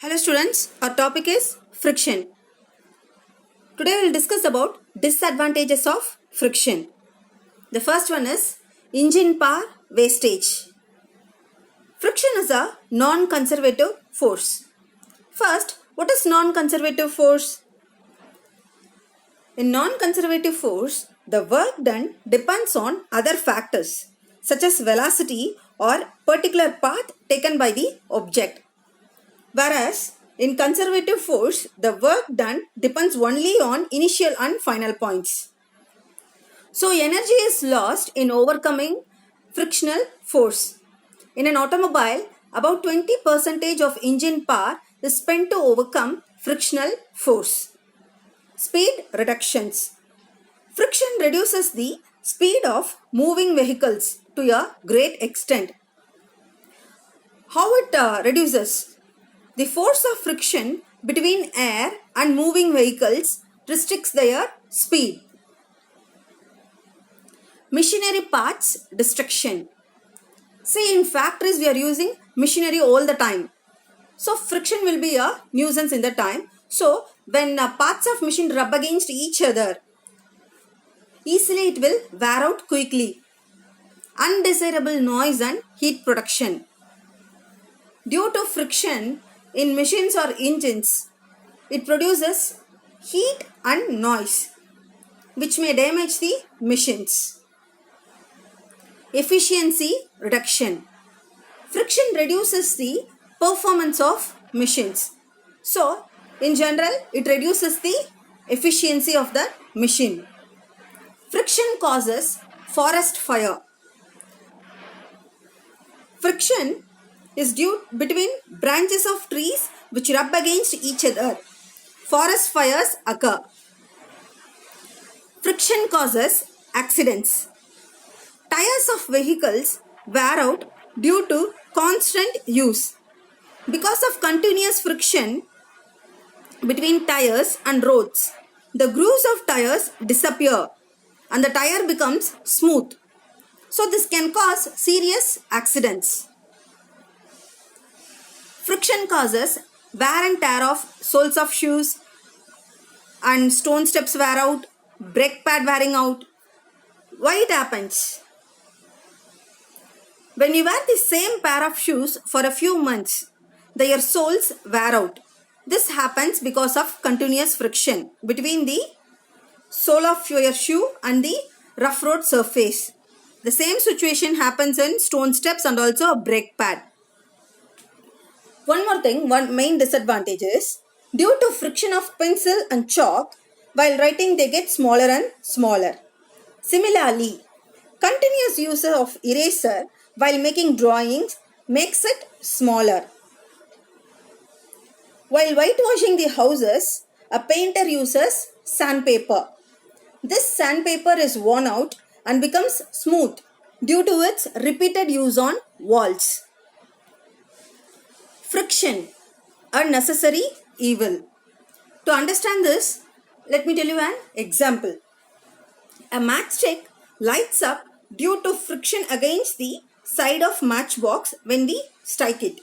Hello students, our topic is friction. Today we will discuss about disadvantages of friction. The first one is engine power wastage. Friction is a non-conservative force. First, what is non-conservative force? In non-conservative force, the work done depends on other factors such as velocity or particular path taken by the object. Whereas in conservative force, the work done depends only on initial and final points. So energy is lost in overcoming frictional force. In an automobile, about 20% of engine power is spent to overcome frictional force. Speed reductions. Friction reduces the speed of moving vehicles to a great extent. How it reduces? The force of friction between air and moving vehicles restricts their speed. Machinery parts destruction. See, in factories we are using machinery all the time. So friction will be a nuisance in the time. So when parts of machine rub against each other, easily it will wear out quickly. Undesirable noise and heat production. Due to friction in machines or engines, it produces heat and noise which may damage the machines. Efficiency reduction. Friction reduces the performance of machines. So, in general, it reduces the efficiency of the machine. Friction causes forest fire. Friction is due between branches of trees which rub against each other. Forest fires occur. Friction causes accidents. Tires of vehicles wear out due to constant use. Because of continuous friction between tires and roads, the grooves of tires disappear and the tire becomes smooth. So this can cause serious accidents. Friction causes wear and tear of soles of shoes and stone steps wear out, brake pad wearing out. Why it happens? When you wear the same pair of shoes for a few months, their soles wear out. This happens because of continuous friction between the sole of your shoe and the rough road surface. The same situation happens in stone steps and also a brake pad. One more thing, one main disadvantage is due to friction of pencil and chalk, while writing they get smaller and smaller. Similarly, continuous use of eraser while making drawings makes it smaller. While whitewashing the houses, a painter uses sandpaper. This sandpaper is worn out and becomes smooth due to its repeated use on walls. Friction, a necessary evil. To understand this, let me tell you an example. A matchstick lights up due to friction against the side of matchbox when we strike it.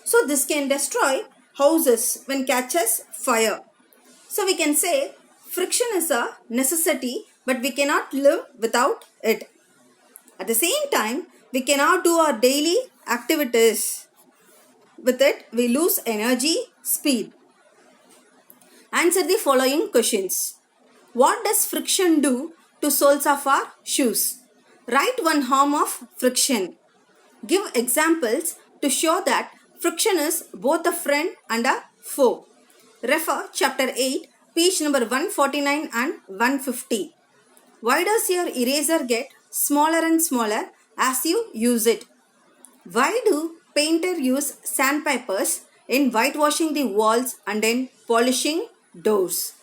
So this can destroy houses when catches fire. So we can say friction is a necessity, but we cannot live without it. At the same time, we cannot do our daily activities. With it, we lose energy, speed. Answer the following questions. What does friction do to soles of our shoes? Write one harm of friction. Give examples to show that friction is both a friend and a foe. Refer chapter 8, page number 149 and 150. Why does your eraser get smaller and smaller as you use it? Why do painters use sandpapers in whitewashing the walls and in polishing doors?